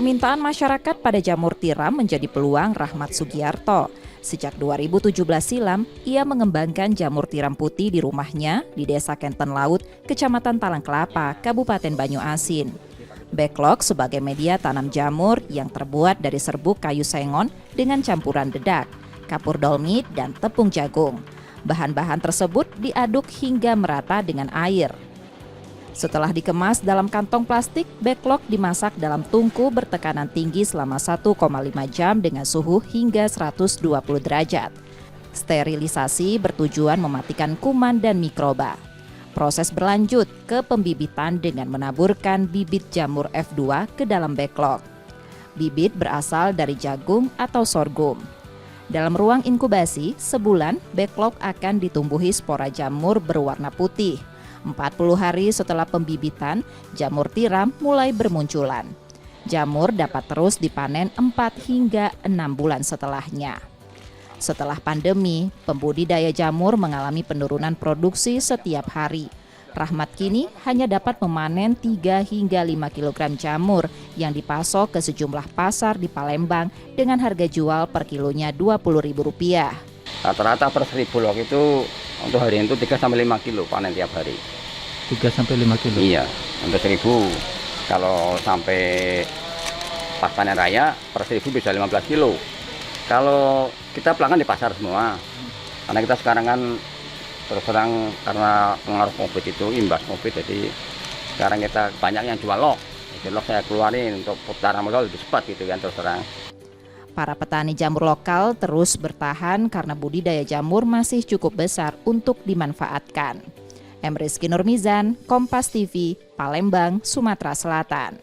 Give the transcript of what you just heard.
Permintaan masyarakat pada jamur tiram menjadi peluang Rahmat Sugiarto. Sejak 2017 silam, ia mengembangkan jamur tiram putih di rumahnya di Desa Kenten Laut, Kecamatan Talangkelapa, Kabupaten Banyuasin. Backlog sebagai media tanam jamur yang terbuat dari serbuk kayu sengon dengan campuran dedak, kapur dolmit, dan tepung jagung. Bahan-bahan tersebut diaduk hingga merata dengan air. Setelah dikemas dalam kantong plastik, backlog dimasak dalam tungku bertekanan tinggi selama 1,5 jam dengan suhu hingga 120 derajat. Sterilisasi bertujuan mematikan kuman dan mikroba. Proses berlanjut ke pembibitan dengan menaburkan bibit jamur F2 ke dalam backlog. Bibit berasal dari jagung atau sorghum. Dalam ruang inkubasi, sebulan backlog akan ditumbuhi spora jamur berwarna putih. 40 hari setelah pembibitan, jamur tiram mulai bermunculan. Jamur dapat terus dipanen 4 hingga 6 bulan setelahnya. Setelah pandemi, pembudidaya jamur mengalami penurunan produksi setiap hari. Rahmat kini hanya dapat memanen 3 hingga 5 kg jamur yang dipasok ke sejumlah pasar di Palembang dengan harga jual per kilonya Rp20.000. Rata-rata per 1000 log itu untuk hari itu 3-5 kilo panen tiap hari. 3-5 kilo? Iya, untuk 1000. Kalau sampai pas panen raya per 1000 bisa 15 kilo. Kalau kita pelanggan di pasar semua, karena kita sekarang kan terus terang karena pengaruh COVID itu, imbas COVID, jadi sekarang kita banyak yang jual log. Jadi log saya keluarin untuk putaran modal lebih cepat gitu kan terus terang. Para petani jamur lokal terus bertahan karena budidaya jamur masih cukup besar untuk dimanfaatkan. M. Rizky Nurmizan, Kompas TV, Palembang, Sumatera Selatan.